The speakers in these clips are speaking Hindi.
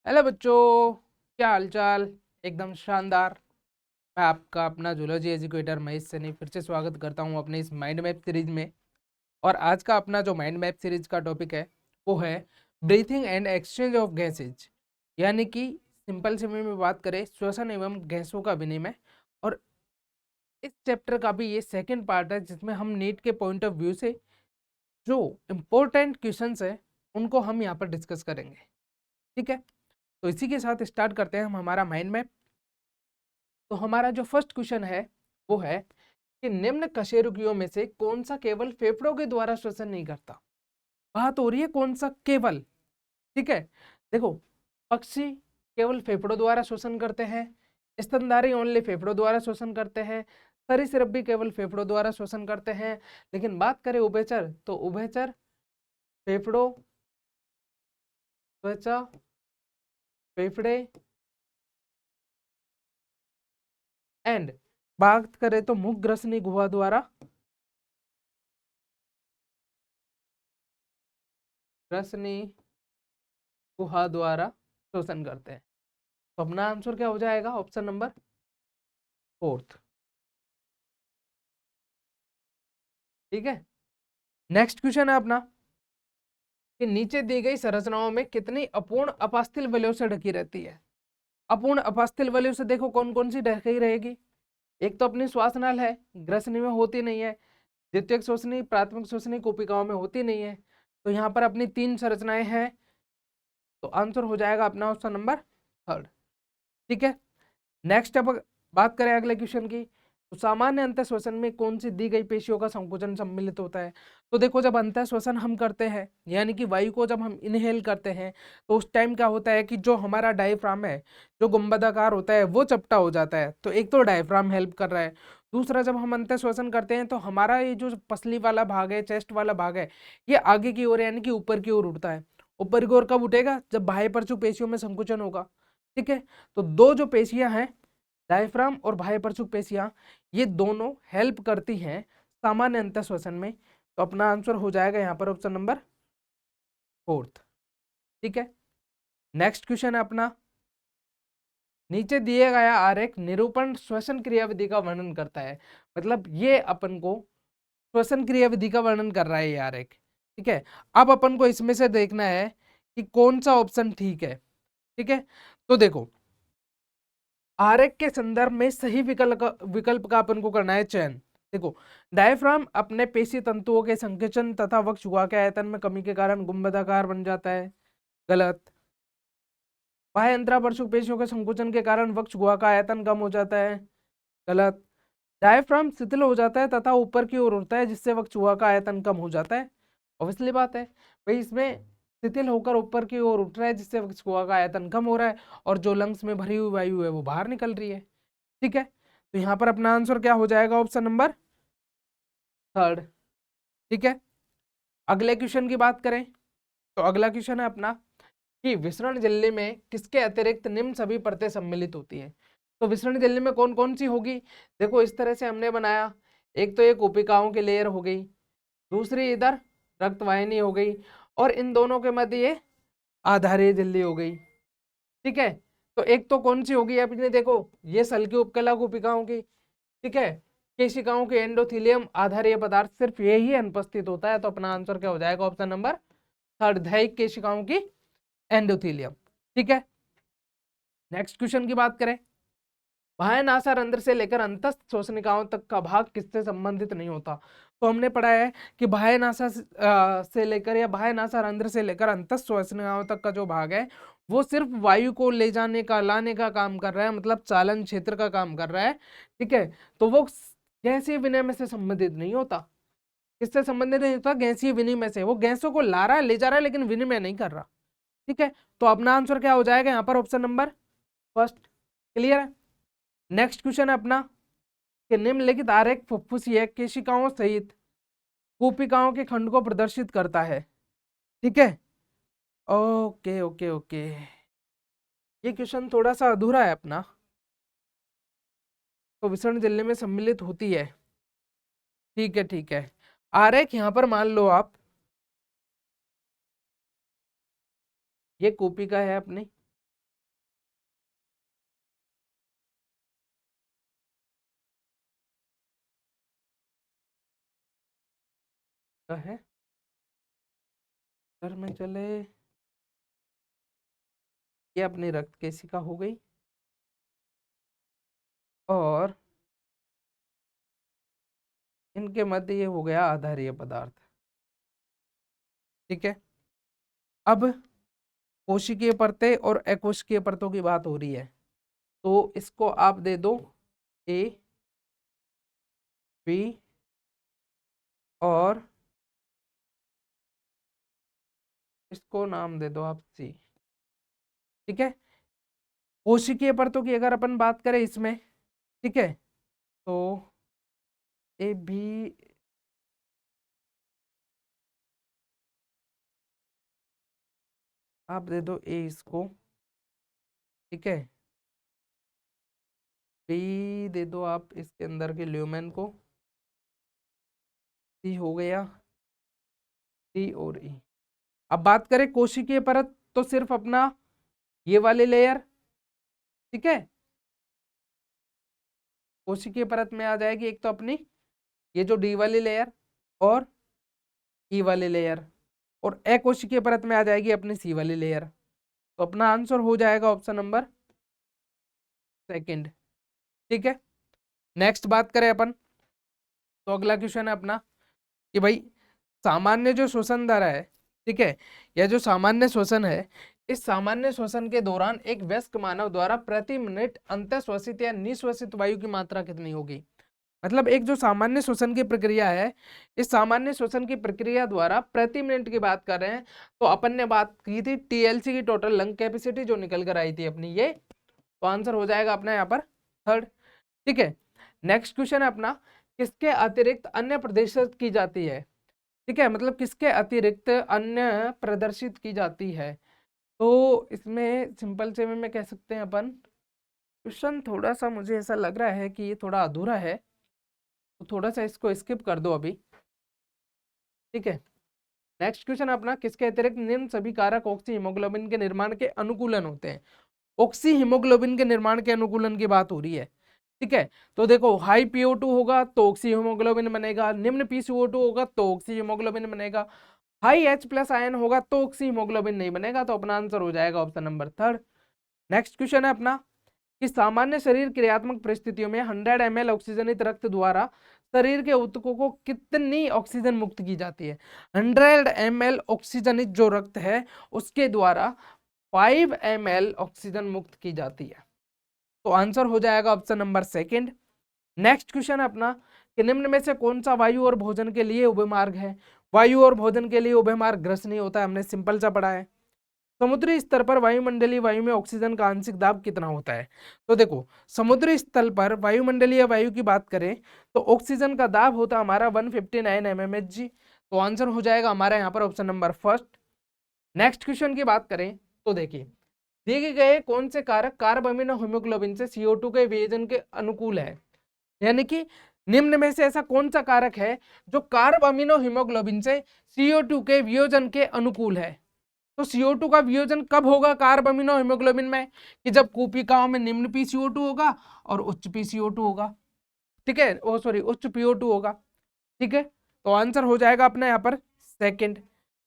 हेलो बच्चों, क्या हालचाल। एकदम शानदार। मैं आपका अपना जूलॉजी एजुकेटर महेश सैनी फिर से स्वागत करता हूं अपने इस माइंड मैप सीरीज में। और आज का अपना जो माइंड मैप सीरीज का टॉपिक है वो है breathing and exchange of gases, यानी कि सिंपल से में बात करें श्वसन एवं गैसों का विनिमय। और इस चैप्टर का भी ये सेकेंड पार्ट है जिसमें हम नीट के पॉइंट ऑफ व्यू से जो इम्पोर्टेंट क्वेश्चंस है उनको हम यहाँ पर डिस्कस करेंगे। ठीक है, तो इसी के साथ स्टार्ट करते हैं हम हमारा माइंड मैप। तो हमारा जो फर्स्ट क्वेश्चन है वो है कि निम्न कशेरुकियों में से कौन सा केवल फेफड़ों के द्वारा श्वसन नहीं करता। बात हो रही है कौन सा केवल। ठीक है, देखो, पक्षी केवल फेफड़ों द्वारा श्वसन करते हैं, स्तनधारी ओनली फेफड़ों द्वारा श्वसन करते हैं, सरीसृप भी केवल फेफड़ों द्वारा श्वसन करते हैं। लेकिन बात करें उभयचर तो उभयचर फेफड़ों, त्वचा, फेफड़े एंड बात करें तो मुख ग्रसनी गुहा द्वारा ग्रसनी गुहा द्वारा शोषण करते हैं। तो अपना आंसर क्या हो जाएगा? Option number fourth. ठीक है, नेक्स्ट क्वेश्चन है अपना कि नीचे दी गई संरचनाओं में कितनी अपूर्ण अपास्थिल वलयों से ढकी रहती है। अपूर्ण अपास्थिल वलयों से देखो कौन कौन सी ढकी रहेगी। एक तो अपनी श्वास नाल है, ग्रसनी में होती नहीं है। द्वितीयक श्वसनी, प्राथमिक श्वसनी कोशिकाओं में होती नहीं है। तो यहाँ पर अपनी तीन संरचनाएं हैं, तो आंसर हो जाएगा अपना ऑप्शन नंबर थर्ड। ठीक है, नेक्स्ट अब बात करें अगले क्वेश्चन की। तो सामान्य अंतः श्वसन में कौन सी दी गई पेशियों का संकुचन सम्मिलित होता है। तो देखो, जब अंतः श्वसन हम करते हैं यानी कि वायु को जब हम इनहेल करते हैं तो उस टाइम क्या होता है कि जो हमारा डायफ्राम है, जो गुंबदाकार होता है, वो चपटा हो जाता है। तो एक तो डायफ्राम हेल्प कर रहा है, दूसरा जब हम अंतः श्वसन करते हैं तो हमारा ये जो पसली वाला भाग है, चेस्ट वाला भाग है, ये आगे की ओर यानी कि ऊपर की ओर उठता है। ऊपर की ओर कब उठेगा? जब बाह्य परचू पेशियों में संकुचन होगा। ठीक है, तो दो जो पेशियां हैं, डायफ्राम और बाह्य परचूक पेशियां, ये दोनों हेल्प करती हैं सामान्य अंतः श्वसन में। तो अपना आंसर हो जाएगा यहाँ पर ऑप्शन नंबर फोर्थ। ठीक है, नेक्स्ट क्वेश्चन है अपना, नीचे दिए गया आरेख निरूपण श्वसन क्रियाविधि का वर्णन करता है। मतलब ये अपन को श्वसन क्रियाविधि का वर्णन कर रहा है ये आरेख। ठीक है, अब अपन को इसमें से देखना है कि कौन सा ऑप्शन ठीक है। ठीक है, तो देखो, आरेख के संदर्भ में सही विकल्प का अपन को करना है चयन। देखो, डायफ्राम अपने पेशी तंतुओं के संकुचन तथा वक्ष गुहा के आयतन में कमी के कारण गुंबदाकार बन जाता है, गलत। बाह्य अंतरापर्शक पेशियों के संकुचन के कारण वक्ष गुहा का आयतन कम हो जाता है, गलत। डायफ्राम शिथिल हो जाता है तथा ऊपर की ओर उठता है जिससे वक्ष गुहा का आयतन कम हो जाता है। ऑब्वियसली बात है भाई, इसमें शिथिल होकर ऊपर की ओर उठ रहा है जिससे वक्ष गुहा का आयतन कम हो रहा है, और जो लंग्स में भरी हुई वायु है वो बाहर निकल रही है। ठीक है, तो यहाँ पर अपना आंसर क्या हो जाएगा? Option number third. ठीक है, अगले क्वेश्चन की बात करें तो अगला क्वेश्चन है अपना कि विसरण झिल्ली में किसके अतिरिक्त निम्न सभी परतें सम्मिलित होती हैं। तो विसरण झिल्ली में कौन कौन सी होगी? देखो, इस तरह से हमने बनाया। एक तो ये कोशिकाओं की लेयर हो गई, दूसरी इधर रक्तवाहिनी हो गई, और इन दोनों के मध्य ये आधारीय झिल्ली हो गई। ठीक है, तो एक तो कौन सी होगी अपने, देखो, ये सल्की उपकला कोशिकाओं की। ठीक है, केशिकाओं के एंडोथीलियम आधारीय पदार्थ सिर्फ यही अनुपस्थित होता है। तो अपना आंसर क्या हो जाएगा? ऑप्शन नंबर थर्ड, दैहिक केशिकाओं की एंडोथीलियम। ठीक है, नेक्स्ट क्वेश्चन की बात करें, बाह्य नासारंध्र से लेकर अंतस्थ श्वसनिकाओं तक का भाग किससे संबंधित नहीं होता। तो हमने पढ़ा है कि बाह्य नासा से लेकर या बाह्य नासारंध्र से लेकर अंतस्थ श्वसनिकाओं तक का जो भाग है वो सिर्फ वायु को ले जाने का, लाने का काम कर रहा है, मतलब चालन क्षेत्र का काम कर रहा है। ठीक है, तो वो गैसीय विनिमय से संबंधित नहीं होता। किससे संबंधित नहीं होता? गैसीय विनिमय से। वो गैसों को ला रहा है, ले जा रहा है, लेकिन विनिमय नहीं कर रहा। ठीक है, तो अपना आंसर क्या हो जाएगा यहाँ पर? Option number first. क्लियर है, नेक्स्ट क्वेश्चन है अपना कि निम्नलिखित आरेख फुफ्फुसीय केशिकाओं सहित कोशिकाओं के खंड को प्रदर्शित करता है। ठीक है, ओके ओके ओके, ये क्वेश्चन थोड़ा सा अधूरा है अपना। तो विसरण झिल्ली में सम्मिलित होती है। ठीक है ठीक है, आरेख यहाँ पर मान लो आप, ये कोशिका है अपनी, क्या है, घर में चले, ये अपनी रक्त केशिका हो गई, और इनके मध्य ये हो गया आधारीय पदार्थ। ठीक है, अब कोशिकीय परतें और अकोशिकीय परतों की बात हो रही है, तो इसको आप दे दो ए, बी और इसको नाम दे दो आप सी। ठीक है, कोशिकीय परतों की अगर अपन बात करें इसमें, ठीक है, तो ए बी, आप दे दो ए इसको, ठीक है, बी दे दो आप इसके अंदर के ल्यूमेन को, सी हो गया, डी और ई। अब बात करें कोशिकीय परत, तो सिर्फ अपना ये वाले लेयर, ठीक है, कोशिकीय परत में आ जाएगी एक तो अपनी ये जो डी वाली लेयर और ई वाली लेयर, और अकोशिकीय परत में आ जाएगी अपनी सी वाली लेयर। तो अपना आंसर हो जाएगा ऑप्शन नंबर सेकंड। ठीक है, नेक्स्ट बात करें अपन, तो अगला क्वेश्चन है अपना कि भाई सामान्य जो श्वसन दर है, ठीक है, या जो सामान्य श्वसन है, इस सामान्य श्वसन के दौरान एक वयस्क मानव द्वारा प्रति मिनट अंतःश्वसित या निश्वसित वायु की मात्रा कितनी होगी। मतलब एक जो सामान्य श्वसन की प्रक्रिया है, इस सामान्य श्वसन की प्रक्रिया द्वारा प्रति मिनट की बात कर रहे हैं, तो अपन ने बात की थी टीएलसी की, टोटल लंग कैपेसिटी, जो निकल कर आई थी अपनी ये, तो आंसर हो जाएगा अपना यहाँ पर थर्ड। ठीक है, नेक्स्ट क्वेश्चन है अपना, किसके अतिरिक्त अन्य प्रदर्शित की जाती है। ठीक है, मतलब किसके अतिरिक्त अन्य प्रदर्शित की जाती है, तो इसमें सिंपल से में कह सकते हैं अपन, क्वेश्चन थोड़ा सा मुझे ऐसा लग रहा है कि ये थोड़ा अधूरा है, तो थोड़ा सा इसको स्किप कर दो अभी। ठीक है, नेक्स्ट क्वेश्चन अपना, किसके अतिरिक्त निम्न सभी कारक ऑक्सी हीमोग्लोबिन के निर्माण के अनुकूलन होते हैं। ऑक्सी हीमोग्लोबिन के निर्माण के अनुकूलन की बात हो रही है। ठीक है, तो देखो हाई PO2 होगा तो ऑक्सी हीमोग्लोबिन बनेगा, निम्न PCO2 होगा तो ऑक्सी हीमोग्लोबिन बनेगा, हाई H+ आयन होगा तो ऑक्सी हीमोग्लोबिन नहीं बनेगा, तो अपना आंसर हो जाएगा option number third. Next question है अपना कि सामान्य शरीर क्रियात्मक परिस्थितियों में 100 ml ऑक्सीजनित रक्त द्वारा शरीर के ऊतकों को कितनी ऑक्सीजन मुक्त की जाती है। 100 ml ऑक्सीजनित जो रक्त है उसके द्वारा 5 ml ऑक्सीजन मुक्त की जाती है, तो आंसर हो जाएगा option number second. Next question है अपना कि निम्न में से कौन सा वायु और भोजन के लिए उभय मार्ग है। वायु और भोजन के लिए उभय मार्ग ग्रसनी होता है, हमने सिंपल सा पढ़ा है। समुद्री स्तर पर वायुमंडलीय वायु में ऑक्सीजन का आंशिक दाब कितना होता है। तो देखो समुद्री स्तर पर वायुमंडलीय वायु की बात करें तो ऑक्सीजन का दाब होता है हमारा 159 mmHg, तो आंसर हो जाएगा हमारा यहाँ पर option number first. Next question की बात करें तो देखिए दिए गए कौन से कारक कार्ब अमीनो हीमोग्लोबिन से CO2 के वियोजन के अनुकूल है। यानी कि निम्न में से ऐसा कौन सा कारक है जो कार्ब अमीनो हीमोग्लोबिन से CO2 के वियोजन के अनुकूल है। तो CO2 का वियोजन कब होगा कार्ब अमीनो हीमोग्लोबिन में, कि जब कोशिकाओं में निम्न PCO2 होगा और उच्च PCO2 होगा। ठीक है, ओ सॉरी उच्च PO2 होगा। ठीक है, तो आंसर हो जाएगा अपना यहाँ पर सेकंड।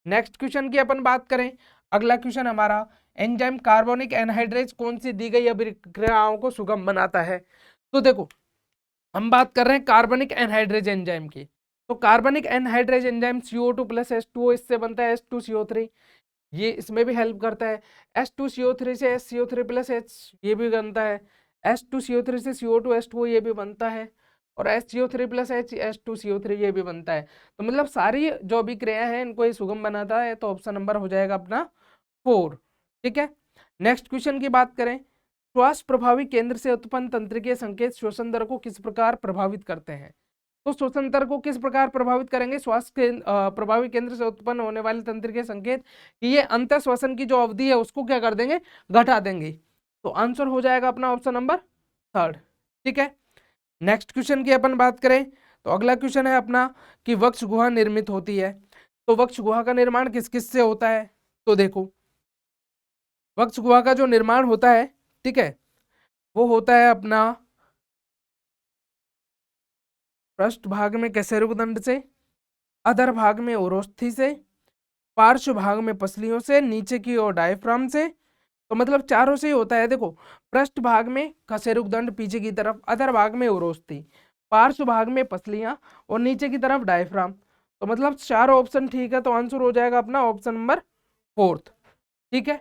नेक्स्ट क्वेश्चन की अपन बात करें, अगला क्वेश्चन हमारा, एंजाइम कार्बोनिक एनहाइड्रेज कौन सी दी गई अभिक्रियाओं को सुगम बनाता है। तो देखो हम बात कर रहे हैं कार्बनिक एनहाइड्रेज एंजाइम की, तो carbonic anhydrase enzyme CO2 + H2O इससे बनता है H2CO3, ये इसमें भी हेल्प करता है। H2CO3 से SCO3 + H ये भी बनता है, H2CO3 से CO2 H2O ये भी बनता है, और SCO3 + H H2CO3 ये भी बनता है। तो मतलब सारी जो भी क्रिया है इनको ये सुगम बनाता है, तो ऑप्शन नंबर हो जाएगा अपना 4। ठीक है, नेक्स्ट क्वेश्चन की बात करें, श्वास प्रभावी केंद्र से उत्पन्न तंत्रिकीय संकेत श्वसन दर को किस प्रकार प्रभावित करते हैं। तो श्वसन दर को किस प्रकार प्रभावित करेंगे, श्वास के प्रभावी केंद्र से उत्पन्न होने वाले तंत्रिकीय संकेत कि ये अंत श्वसन की जो अवधि है उसको क्या कर देंगे, घटा देंगे, तो आंसर हो जाएगा अपना ऑप्शन नंबर थर्ड। ठीक है, नेक्स्ट क्वेश्चन की अपन बात करें तो अगला क्वेश्चन है अपना कि वक्ष गुहा निर्मित होती है। तो वक्ष गुहा का निर्माण किस किस से होता है। तो देखो वक्ष गुहा का जो निर्माण होता है, ठीक है, वो होता है अपना पृष्ठ भाग में कशेरुकदंड से, अधर भाग में उरोस्थि से, पार्श्व भाग में पसलियों से, नीचे की ओर डायफ्राम से। तो मतलब चारों से ही होता है। देखो, पृष्ठ भाग में कशेरुक दंड पीछे की तरफ, अधर भाग में उरोस्थि, पार्श्व भाग में पसलियां और नीचे की तरफ डायफ्राम। तो मतलब चारों ऑप्शन ठीक है, तो आंसर हो जाएगा अपना ऑप्शन नंबर 4। ठीक है,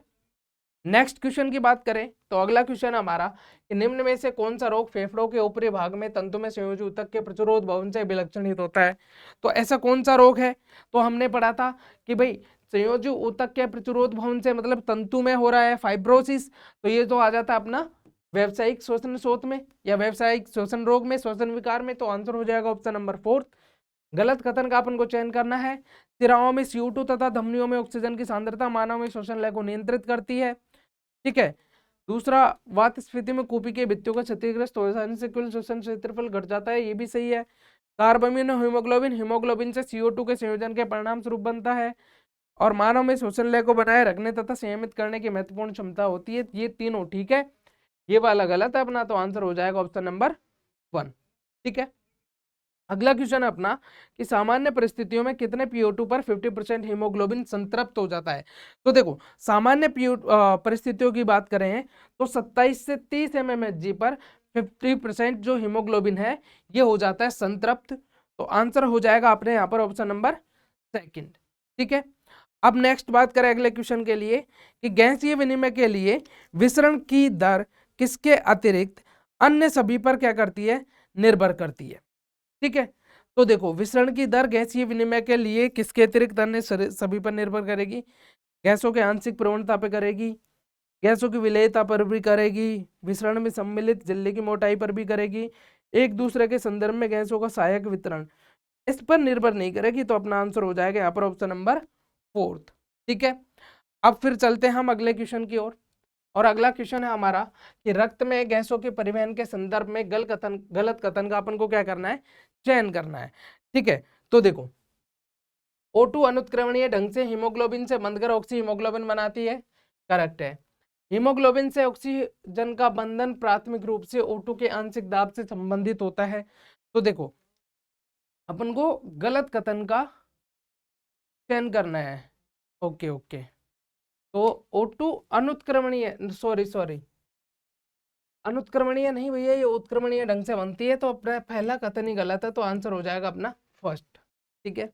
नेक्स्ट क्वेश्चन की बात करें तो अगला क्वेश्चन हमारा कि निम्न में से कौन सा रोग फेफड़ों के ऊपरी भाग में तंतु में संयोजी ऊतक के प्रतिरोध भवन से विलक्षणित होता है। तो ऐसा कौन सा रोग है, तो हमने पढ़ा था कि भाई संयोजी ऊतक के प्रतिरोध भवन से मतलब तंतु में हो रहा है फाइब्रोसिस। तो ये तो आ जाता है अपना व्यावसायिक श्वसन शोथ में या व्यावसायिक श्वसन रोग में, श्वसन विकार में। तो आंसर हो जाएगा ऑप्शन नंबर 4। गलत कथन का अपन को चयन करना है। सिराओं में CO2 तथा धमनियों में ऑक्सीजन की सांद्रता मानव में श्वसन लय को नियंत्रित करती है। ठीक है, दूसरा, वात स्फीति में कूपी के भित्तियों का क्षतिग्रस्त हो जाने से कुल श्वसन क्षेत्रफल घट जाता है, ये भी सही है। कार्बाम्यूनो हीमोग्लोबिन हीमोग्लोबिन से CO2 के संयोजन के परिणाम स्वरूप बनता है और मानव में श्वसन लय को बनाए रखने तथा संयमित करने की महत्वपूर्ण क्षमता होती है। ये तीनों ठीक है, ये वाला गलत है अपना, तो आंसर हो जाएगा ऑप्शन नंबर 1। ठीक है, अगला क्वेश्चन है अपना कि सामान्य परिस्थितियों में कितने PO2 पर 50% हीमोग्लोबिन संतृप्त हो जाता है। तो देखो, सामान्य परिस्थितियों की बात करें तो 27 से 30 mmHg पर 50% जो हीमोग्लोबिन है ये हो जाता है संतृप्त। तो आंसर हो जाएगा अपने यहाँ पर ऑप्शन नंबर 2। ठीक है, अब नेक्स्ट बात करें अगले क्वेश्चन के लिए कि गैसीय विनिमय के लिए विसरण की दर किसके अतिरिक्त अन्य सभी पर क्या करती है, निर्भर करती है। ठीक है, तो देखो, विसरण की दर गैसीय विनिमय के लिए किसके अतिरिक्त अन्य सभी पर निर्भर करेगी, गैसों के आंशिक प्रवणता पर करेगी, गैसों की विलेयता पर भी करेगी, विसरण में सम्मिलित झिल्ली की मोटाई पर भी करेगी, एक दूसरे के संदर्भ में गैसों का सहायक वितरण, इस पर निर्भर नहीं करेगी। तो अपना आंसर हो जाएगा यहाँ पर ऑप्शन नंबर 4। ठीक है, अब फिर चलते हैं हम अगले क्वेश्चन की ओर और अगला क्वेश्चन है हमारा कि रक्त में गैसों के परिवहन के संदर्भ में गलत कथन का अपन को क्या करना है, चयन करना है। ठीक है, तो देखो, O2 अनुत्क्रमणीय ढंग से हीमोग्लोबिन से बंधकर ऑक्सी हीमोग्लोबिन बनाती है, करेक्ट है। हीमोग्लोबिन से ऑक्सीजन का बंधन प्राथमिक रूप से O2 के आंशिक दाब से संबंधित होता है। तो देखो, अपन को गलत कथन का चयन करना है। ओके ओके, तो O2 अनुत्क्रमणीय, सॉरी अनुत्क्रमणीय नहीं भैया, ये उत्क्रमणीय ढंग से बनती है। तो अपना पहला कथन ही गलत है, तो आंसर हो जाएगा अपना फर्स्ट। ठीक है,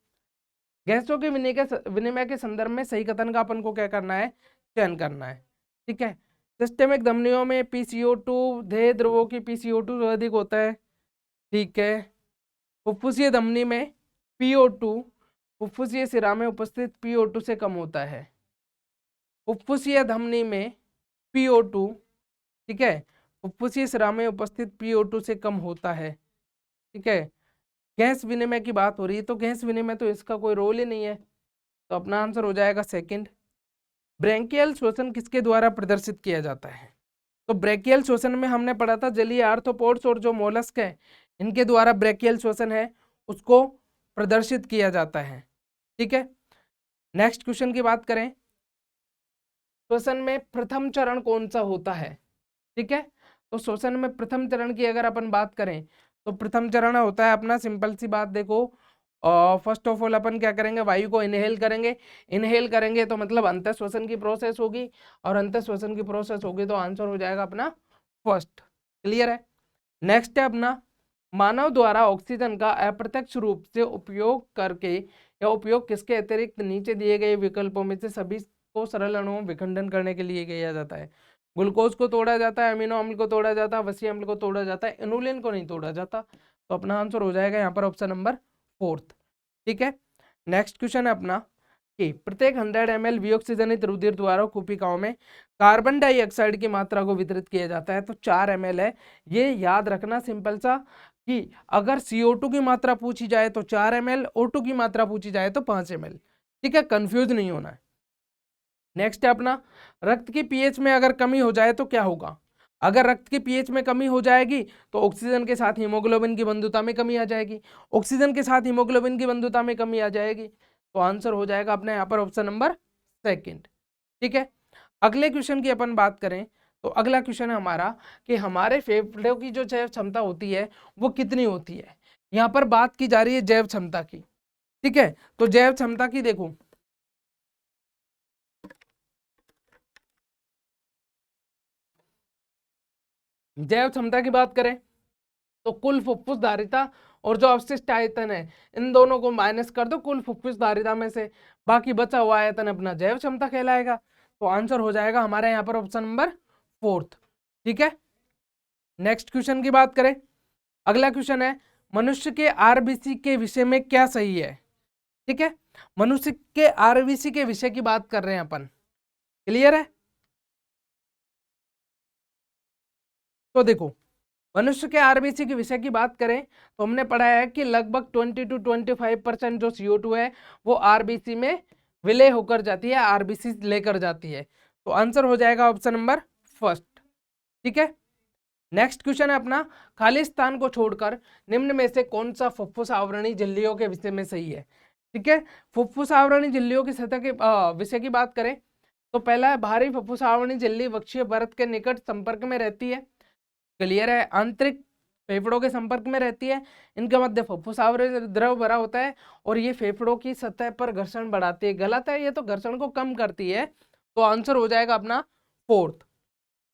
गैसों के विनिमय के संदर्भ में सही कथन का अपन को क्या करना है, चयन करना है। ठीक है, सिस्टेमिक धमनियों में PCO2 देह द्रवों की PCO2 से अधिक होता है। ठीक है, फुफ्फुसीय धमनी में PO2 फुफ्फुसीय सिरा में उपस्थित PO2 से कम होता है। फुफ्फुसीय धमनी में PO2, ठीक है, फुफ्फुसीय सिरा में उपस्थित PO2 से कम होता है। ठीक है, गैस विनिमय की बात हो रही है, तो गैस विनिमय तो इसका कोई रोल ही नहीं है, तो अपना आंसर हो जाएगा सेकंड। ब्रैंकियल श्वसन किसके द्वारा प्रदर्शित किया जाता है, तो ब्रैकियल श्वसन में हमने पढ़ा था जलीय आर्थ्रोपोड्स और जो मोलस्क है इनके द्वारा ब्रैकियल श्वसन है उसको प्रदर्शित किया जाता है। ठीक है, नेक्स्ट क्वेश्चन की बात करें, श्वसन में प्रथम चरण कौन सा होता है। ठीक है, तो श्वसन में प्रथम चरण की अगर अपन बात करें तो प्रथम चरण होता है अपना, सिंपल सी बात देखो, फर्स्ट ऑफ ऑल अपन क्या करेंगे, वायु को इनहेल करेंगे। इनहेल करेंगे तो मतलब अंतः श्वसन की प्रोसेस होगी, और अंतः श्वसन की प्रोसेस होगी तो आंसर हो जाएगा अपना फर्स्ट। क्लियर है, नेक्स्ट है अपना, मानव द्वारा ऑक्सीजन का अप्रत्यक्ष रूप से उपयोग करके या उपयोग किसके अतिरिक्त नीचे दिए गए विकल्पों में से सभी को सरल अणुओं में विखंडन करने के लिए किया जाता है। ग्लूकोज को तोड़ा जाता है, अमीनो अम्ल को तोड़ा जाता है, वसी अम्ल को तोड़ा जाता है, इनुलिन को नहीं तोड़ा जाता। तो अपना आंसर हो जाएगा यहाँ पर ऑप्शन नंबर 4। ठीक है, नेक्स्ट क्वेश्चन है अपना कि प्रत्येक 100 ml वियोक्सिजनित रुधिर द्वारा कूपिकाओं में कार्बन डाइऑक्साइड की मात्रा को वितरित किया जाता है। तो 4 ml है, ये याद रखना सिंपल सा कि अगर CO2 की मात्रा पूछी जाए तो 4 ml, O2 की मात्रा पूछी जाए तो 5 ml। ठीक है, कंफ्यूज नहीं होना है। नेक्स्ट है अपना, रक्त की पीएच में अगर कमी हो जाए तो क्या होगा। अगर रक्त की पीएच में कमी हो जाएगी तो ऑक्सीजन के साथ हीमोग्लोबिन की बंधुता में कमी आ जाएगी, ऑक्सीजन के साथ हीमोग्लोबिन की बंधुता में कमी आ जाएगी। तो आंसर हो जाएगा अपने यहाँ पर ऑप्शन नंबर 2। ठीक है, अगले क्वेश्चन की अपन बात करें तो अगला क्वेश्चन है हमारा कि हमारे फेफड़ों की जो जैव क्षमता होती है वो कितनी होती है। यहाँ पर बात की जा रही है जैव क्षमता की। ठीक है, तो जैव क्षमता की देखो, जैव क्षमता की बात करें तो कुल फुफ्फुस धारिता और जो अवशिष्ट आयतन है इन दोनों को माइनस कर दो कुल फुफ्फुस धारिता में से, बाकी बचा हुआ आयतन अपना जैव क्षमता कहलाएगा। तो आंसर हो जाएगा हमारे यहाँ पर ऑप्शन नंबर 4। ठीक है, नेक्स्ट क्वेश्चन की बात करें, अगला क्वेश्चन है मनुष्य के आरबीसी के विषय में क्या सही है। ठीक है, मनुष्य के आरबीसी के विषय की बात कर रहे हैं अपन, क्लियर है। तो देखो मनुष्य के आरबीसी के विषय की बात करें तो हमने पढ़ा है कि लगभग 20 to 25% जो CO2 है वो आरबीसी में विलय होकर जाती है, आरबीसी लेकर जाती है। तो आंसर हो जाएगा ऑप्शन नंबर फर्स्ट। ठीक है, नेक्स्ट क्वेश्चन है अपना, खाली स्थान को छोड़कर निम्न में से कौन सा फुफ्फुस आवरणी झिल्लियों के विषय में सही है। ठीक है, फुफ्फुस आवरणी झिल्लियों की सतह के विषय की बात करें तो पहला है भारी फुफ्फुस आवरणी झिल्ली वक्षीय परत के निकट संपर्क में रहती है, क्लियर है, आंतरिक फेफड़ों के संपर्क में रहती है, इनके मध्य फुफ्फुस आवरण द्रव भरा होता है और ये फेफड़ों की सतह पर घर्षण बढ़ाती है। गलत है, ये तो घर्षण को कम करती है। तो आंसर हो जाएगा अपना फोर्थ।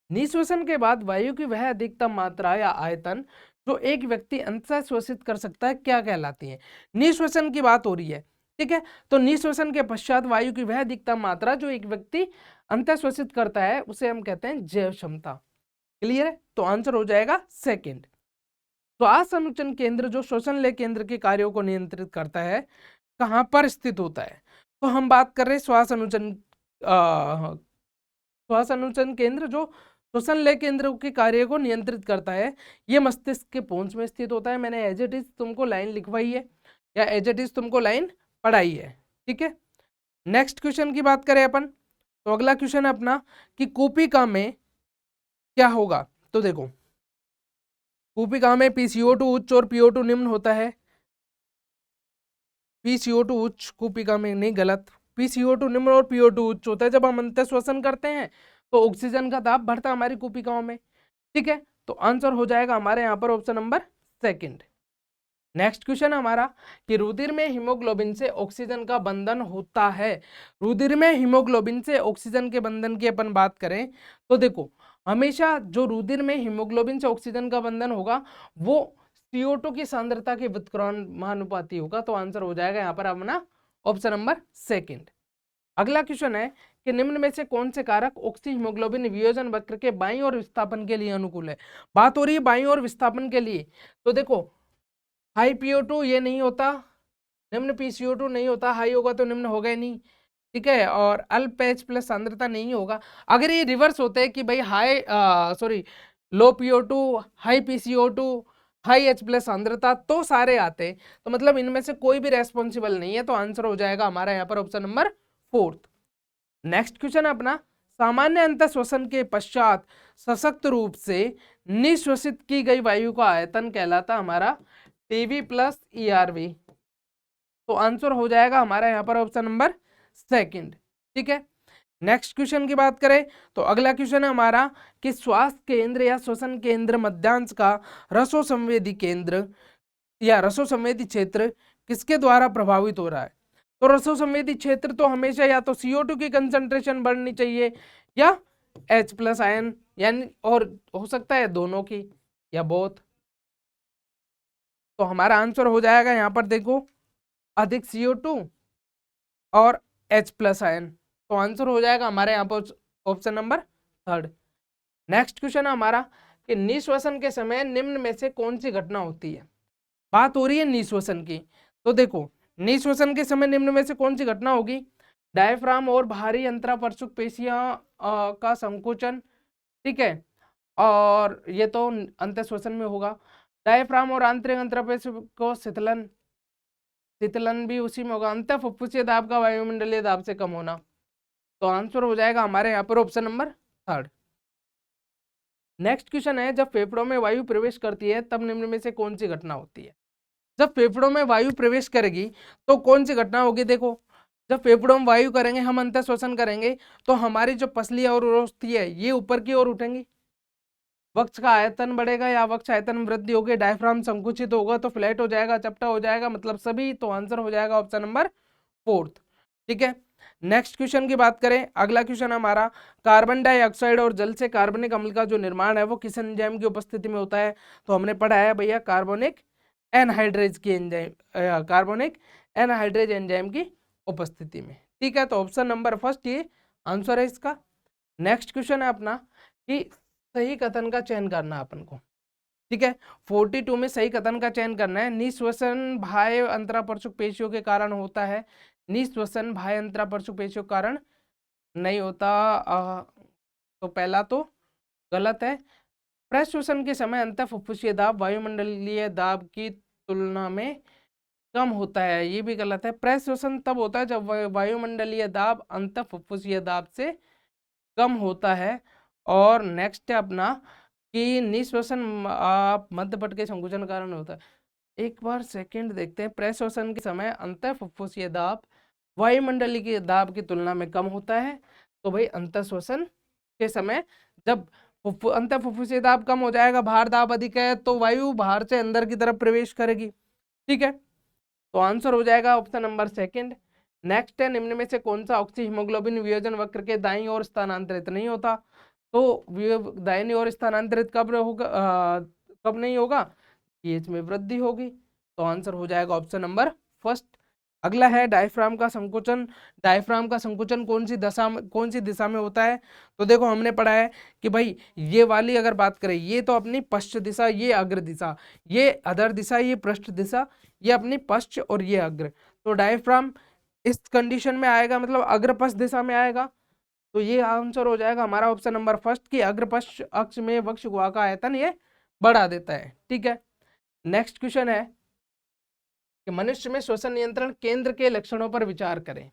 निःश्वसन के बाद वायु की वह अधिकतम मात्रा या आयतन जो एक व्यक्ति अंततः श्वसित कर सकता है क्या कहलाती है। निःश्वसन की बात हो रही है, ठीक है, तो निःश्वसन के पश्चात वायु की वह अधिकतम मात्रा जो एक व्यक्ति अंततः श्वसित करता है उसे हम कहते हैं जैव क्षमता, क्लियर है। तो आंसर हो जाएगा सेकंड। श्वास अनुचन केंद्र जो श्वसन लय केंद्र के कार्यों को नियंत्रित करता है कहां पर स्थित होता है। तो हम बात कर रहे हैं श्वास अनुचन केंद्र जो श्वसन लय केंद्र के कार्य को नियंत्रित करता है, ये मस्तिष्क के पूंछ में स्थित होता है। मैंने एज इट इज तुमको लाइन लिखवाई है या एज इट इज तुमको लाइन पढ़ाई है। ठीक है, नेक्स्ट क्वेश्चन की बात करें अपन तो अगला क्वेश्चन है अपना कि कूपिका में क्या होगा। तो देखो कूपिका में PCO2 उच्च और PO2 निम्न होता है। PCO2 उच्च कूपिका में नहीं, गलत, PCO2 निम्न और PO2 उच्च होता है। जब हम अंतः श्वसन करते हैं तो ऑक्सीजन का दाब बढ़ता है हमारी कूपिकाओं में। ठीक है, तो आंसर हो जाएगा हमारे यहाँ पर option number second. Next question हमारा कि रुधिर में हीमोग्लोबिन से ऑक्सीजन का बंधन होता है। रुधिर में हीमोग्लोबिन से ऑक्सीजन के बंधन की अपन बात करें तो देखो हमेशा जो रुधिर में हीमोग्लोबिन से ऑक्सीजन का बंधन होगा वो CO2 की सांद्रता के व्युत्क्रमानुपाती होगा। तो आंसर हो जाएगा यहाँ पर अपना ऑप्शन नंबर सेकंड। अगला क्वेश्चन है कि निम्न में से कौन से कारक ऑक्सी हीमोग्लोबिन वियोजन वक्र के बाईं ओर विस्थापन के लिए अनुकूल है। बात हो रही है बाईं ओर विस्थापन के लिए, तो देखो हाई PO2 ये नहीं होता, निम्न PCO2 नहीं होता, हाई होगा तो निम्न होगा ही नहीं। ठीक है, और अल्प H प्लस सांद्रता नहीं होगा। अगर ये रिवर्स होते हैं कि भाई high low PO2 high PCO2 high H plus सांद्रता तो सारे आते, तो मतलब इनमें से कोई भी रेस्पॉन्सिबल नहीं है। तो आंसर हो जाएगा हमारा यहाँ पर option number fourth. Next question है अपना सामान्य अंतः श्वसन के पश्चात सशक्त रूप से निश्वसित की गई वायु का आयतन कहलाता हमारा TB प्लस ERV। तो आंसर हो जाएगा हमारा यहाँ पर ऑप्शन नंबर सेकंड। ठीक है, नेक्स्ट क्वेश्चन की बात करें तो अगला क्वेश्चन है हमारा कि श्वास केंद्र या श्वसन केंद्र मध्यांश का रसो संवेदी केंद्र या रसो संवेदी क्षेत्र किसके द्वारा प्रभावित हो रहा है। तो रसो संवेदी क्षेत्र तो हमेशा या तो CO2 की कंसंट्रेशन बढ़नी चाहिए या H प्लस आयन, यानी और हो सकता है दोनों की या बोथ। तो हमारा आंसर हो जाएगा यहाँ पर देखो अधिक CO2 और H प्लस आयन। तो आंसर हो जाएगा हमारे यहाँ पर option number third. Next question है हमारा कि निश्वसन के समय निम्न में से कौन सी घटना होती है। बात हो रही है निश्वसन की, तो देखो निश्वसन के समय निम्न में से कौन सी घटना होगी। डायफ्राम और बाहरी अंतरापर्शुक पेशियां का संकोचन, ठीक है, और ये तो अंतःश्वसन में होगा। डायफ्राम और आंतरिक अंतरापेशियों को शीतलन भी उसी में होगा। अंतः फुफ्फुसीय दाब का वायुमंडलीय दाब से कम होना। तो आंसर हो जाएगा हमारे यहाँ पर option number third. Next question है जब फेफड़ों में वायु प्रवेश करती है तब निम्न में से कौन सी घटना होती है। जब फेफड़ों में वायु प्रवेश करेगी तो कौन सी घटना होगी। देखो जब फेफड़ों में वायु करेंगे हम अंतः श्वसन करेंगे तो हमारी जो पसली और ओस्थि है ये ऊपर की ओर उठेंगी, वक्ष का आयतन बढ़ेगा या वक्ष आयतन में वृद्धि होगी, डायफ्राम संकुचित होगा तो फ्लैट हो जाएगा, चपटा हो जाएगा, मतलब सभी। तो आंसर हो जाएगा ऑप्शन नंबर फोर्थ। ठीक है, नेक्स्ट क्वेश्चन की बात करें, अगला क्वेश्चन हमारा, कार्बन डाइऑक्साइड और जल से कार्बनिक अम्ल का जो निर्माण है वो किस एंजाइम की उपस्थिति में होता है? तो हमने पढ़ा है भैया कार्बोनिक एनहाइड्रेज की एंजाइम, कार्बोनिक एनहाइड्रेज एंजाइम की उपस्थिति में। ठीक है, तो ऑप्शन नंबर फर्स्ट ये आंसर है इसका। नेक्स्ट क्वेश्चन है अपना कि सही कथन का चयन करना है अपन को। ठीक है, 42 में सही कथन का चयन करना है। निःश्वसन बाह्य अंतरापर्शक पेशियों के कारण होता है, निःश्वसन बाह्य अंतरापर्शक पेशियों के कारण नहीं होता। तो पहला तो गलत है। प्रश्वसन के समय अंतः फुफ्फुसीय दाब वायुमंडलीय दाब की तुलना में कम होता है, ये भी गलत है। प्रश्वसन तब होता है जब वायुमंडलीय दाब अंतः फुफ्फुसीय दाब से कम होता है। और नेक्स्ट है अपना कि निःश्वसन मध्यपट के संकुचन कारण होता है। एक बार सेकंड देखते हैं, प्रश्वसन के समय अंतः फुफ्फुसीय दाब वायुमंडलीय के दाब की तुलना में कम होता है। तो भाई अंतः श्वसन के समय जब अंतः फुफ्फुसीय दाब कम हो जाएगा, बाहर दाब अधिक है, तो वायु बाहर से अंदर की तरफ प्रवेश करेगी। ठीक है, तो आंसर हो जाएगा ऑप्शन नंबर सेकंड। नेक्स्ट है, निम्न में से कौन सा ऑक्सी हीमोग्लोबिन वियोजन वक्र के दाईं ओर स्थानांतरित नहीं होता? तो दाहिनी ओर स्थानांतरित कब होगा, कब नहीं होगा? पीएच में वृद्धि होगी। तो आंसर हो जाएगा ऑप्शन नंबर फर्स्ट। अगला है डायफ्राम का संकुचन। डायफ्राम का संकुचन कौन सी दिशा में होता है? तो देखो हमने पढ़ा है कि भाई ये वाली अगर बात करें, ये तो अपनी पश्च दिशा, ये अग्र दिशा, ये अधर दिशा, ये पृष्ठ दिशा, ये अपनी पश्च और ये अग्र। तो डायफ्राम इस कंडीशन में आएगा, मतलब अग्रपश्च दिशा में आएगा। तो ये आंसर हो जाएगा हमारा ऑप्शन नंबर फर्स्ट की अग्रपश्च अक्ष में वक्ष गुहा का आयतन ये बढ़ा देता है। ठीक है, नेक्स्ट क्वेश्चन है कि मनुष्य में श्वसन नियंत्रण केंद्र के लक्षणों पर विचार करें।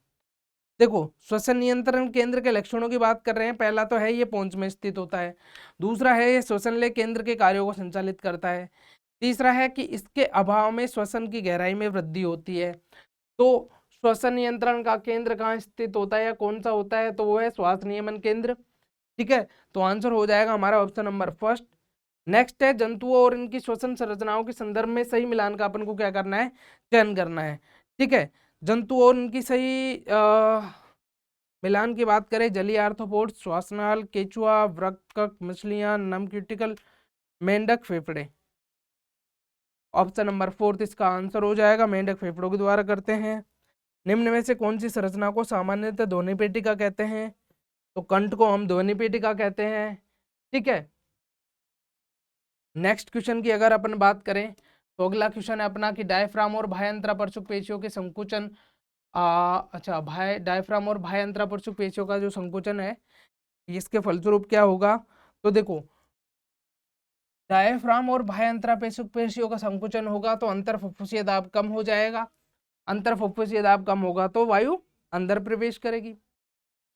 देखो श्वसन नियंत्रण केंद्र के लक्षणों की बात कर रहे हैं। पहला तो है ये पोंच में स्थित होता है, दूसरा है ये श्वसन लेय केंद्र के कार्यों को संचालित करता है, तीसरा है कि इसके अभाव में श्वसन की गहराई में वृद्धि होती है। तो श्वसन नियंत्रण का केंद्र कहाँ स्थित होता है या कौन सा होता है? तो वो है श्वास नियमन केंद्र। ठीक है, तो आंसर हो जाएगा हमारा ऑप्शन नंबर फर्स्ट। नेक्स्ट है जंतुओं और इनकी श्वसन संरचनाओं के संदर्भ में सही मिलान का अपन को क्या करना है? चयन करना है। ठीक है, जंतु और इनकी सही मिलान की बात करें, जलीय आर्थ्रोपोड, श्वासनाल, केचुआ, वृक्क, मछलियां, नमक्यूटिकल, मेंढक, फेफड़े। ऑप्शन नंबर फोर्थ इसका आंसर हो जाएगा, मेंढक फेफड़ों के द्वारा करते हैं। निम्न में से कौन सी संरचना को सामान्यतः ध्वनि पेटिका कहते हैं? तो कंठ को हम ध्वनि पेटिका कहते हैं। ठीक है, नेक्स्ट क्वेश्चन की अगर अपन बात करें तो अगला क्वेश्चन है अपना कि डायफ्राम और बाह्य अंतरापर्शक पेशियों के संकुचन, अच्छा डायफ्राम और बाह्य अंतरापर्शक पेशियों का जो संकुचन है इसके फलस्वरूप क्या होगा? तो देखो डायफ्राम और बाह्य अंतरापर्शक पेशियों का संकुचन होगा तो अंतर फुफ्फुसीय दाब कम हो जाएगा, अंतर फुफ्फुसीय दाब कम होगा तो वायु अंदर प्रवेश करेगी।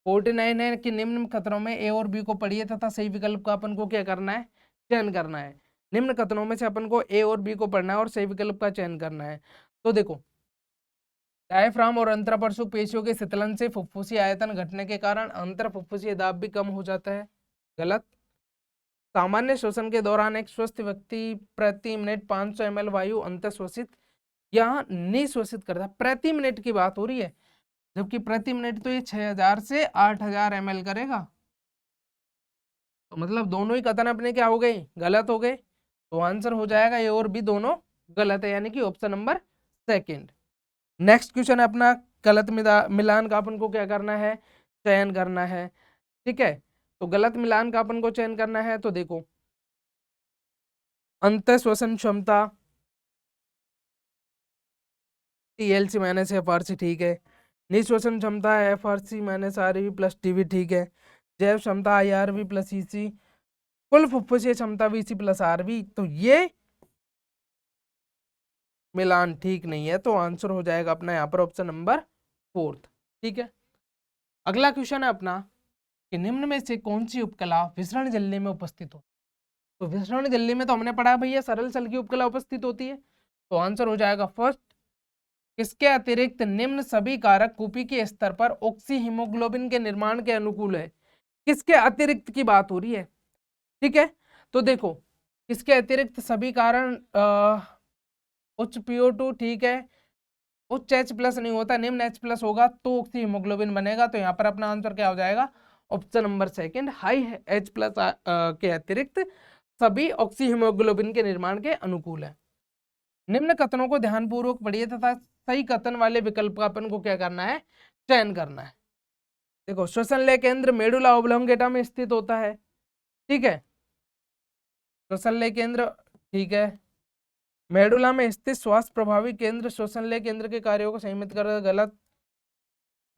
49 है कि निम्न कथनों में ए और बी को पढ़िए तथा सही विकल्प का अपन को क्या करना है? चयन करना है। निम्न कथनों में से अपन को ए और बी को पढ़ना है और सही विकल्प का चयन करना है। तो देखो डायफ्राम और अंतरापर्शक पेशियों के शीतलन से फुफ्फुसी आयतन घटने के कारण अंतर फुफ्फुसीय दाब भी कम हो जाता है, गलत। सामान्य श्वसन के दौरान एक स्वस्थ व्यक्ति प्रति मिनट 500 ml वायु अंतःश्वसित या निःश्वसित करता है। प्रति मिनट की बात हो रही है, जबकि प्रति मिनट तो ये 6000 से 8000 ml करेगा। तो मतलब दोनों ही कथन अपने क्या हो गए? गलत हो गए। तो आंसर हो जाएगा ये और भी दोनों गलत है, यानी कि option number second. Next question है अपना गलत मिलान का अपन को क्या करना है? चयन करना है। ठीक है, तो गलत मिलान का अपन को चयन करना है। तो देखो अंतः श्वसन क्षमता टीएलसी माइनस एफआरसी ठीक है, निःश्वसन क्षमता FRC minus RV plus TV ठीक है, जैव क्षमता आईआरवी प्लस ईसी, कुल फुफ्फुसीय क्षमता वीसी प्लस आरवी, तो ये मिलान ठीक नहीं है। तो आंसर हो जाएगा अपना यहाँ पर ऑप्शन नंबर फोर्थ। ठीक है, अगला क्वेश्चन है अपना कि निम्न में से कौन सी उपकला विसरण जल्ले में उपस्थित हो? तो विसरण जल्ले में तो हमने पढ़ा भैया सरल सल की उपकला उपस्थित होती है। तो आंसर हो जाएगा फर्स्ट। इसके अतिरिक्त निम्न सभी कारक कूपी के स्तर पर ऑक्सी हीमोग्लोबिन के निर्माण के अनुकूल है। किसके अतिरिक्त की बात हो रही है? ठीक है, तो देखो इसके अतिरिक्त सभी कारण उच्च PO2, ठीक है, उच्च H+ नहीं होता, निम्न H+ होगा तो ऑक्सी हीमोग्लोबिन बनेगा। तो यहाँ पर अपना आंसर क्या हो जाएगा, option number second, high H+ के अतिरिक्त सभी ऑक्सी हीमोग्लोबिन के निर्माण के अनुकूल है। निम्न कथनों को ध्यानपूर्वक पढ़िए तथा सही कथन वाले विकल्प का अपन को क्या करना है, चयन करना है। देखो श्वसन लय केंद्र मेडुला ओब्लोंगेटा में स्थित होता है, ठीक है, श्वसन लय केंद्र, ठीक है, मेडुला में स्थित श्वास प्रभावी केंद्र श्वसन लय केंद्र के कार्यों को सीमित कर, गलत।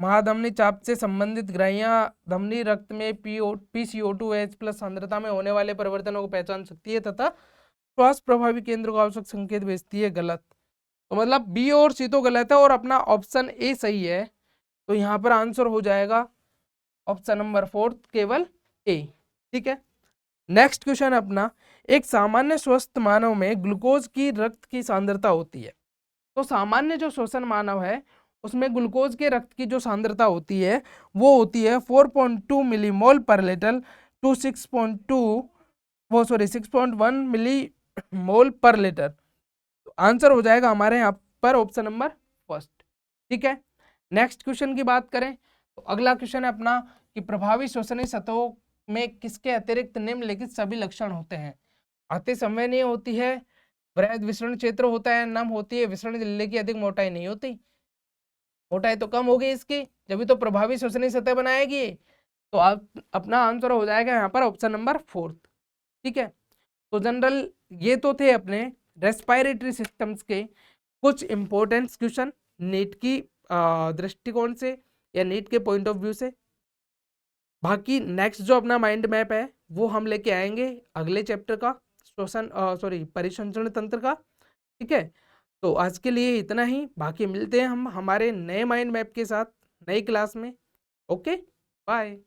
महाधमनी चाप से संबंधित ग्राहियां धमनी रक्त में PCO2 H+ सांद्रता में होने वाले परिवर्तनों को पहचान सकती है तथा श्वास प्रभावी केंद्र को आवश्यक संकेत भेजती है, गलत। तो मतलब बी और सी तो गलत है और अपना ऑप्शन ए सही है। तो यहाँ पर आंसर हो जाएगा ऑप्शन नंबर 4 केवल ए, ठीक है। नेक्स्ट क्वेश्चन अपना, एक सामान्य स्वस्थ मानव में ग्लूकोज की रक्त की सांद्रता होती है। तो सामान्य जो श्वसन मानव है उसमें ग्लूकोज के रक्त की जो सांद्रता होती है वो होती है 4.2 मिलीमोल पर लीटर टू 6.1 मिलीमोल पर लीटर। तो आंसर हो जाएगा हमारे यहाँ पर ऑप्शन नंबर फर्स्ट, ठीक है। नेक्स्ट क्वेश्चन की बात करें तो अगला क्वेश्चन है अपना कि प्रभावी श्वसनीय सतहों में किसके अतिरिक्त निम्नलिखित सभी लक्षण होते हैं। अति संवेदनीय होती है, वृहद विसरण क्षेत्र होता है, नम होती है, विसरण झिल्ली की अधिक मोटाई नहीं होती। मोटाई तो कम होगी इसकी, जब तो प्रभावी श्वसनीय सतह बनाएगी। तो आप अपना आंसर हो जाएगा यहाँ पर ऑप्शन नंबर 4, ठीक है। तो जनरल ये तो थे अपने रेस्पिरेटरी सिस्टम्स के कुछ इंपॉर्टेंट क्वेश्चन नीट की दृष्टिकोण से या नीट के पॉइंट ऑफ व्यू से। बाकी नेक्स्ट जो अपना माइंड मैप है वो हम लेके आएंगे अगले चैप्टर का, श्वसन परिसंचरण तंत्र का, ठीक है। तो आज के लिए इतना ही, बाकी मिलते हैं हम हमारे नए माइंड मैप के साथ नई क्लास में। Okay, bye.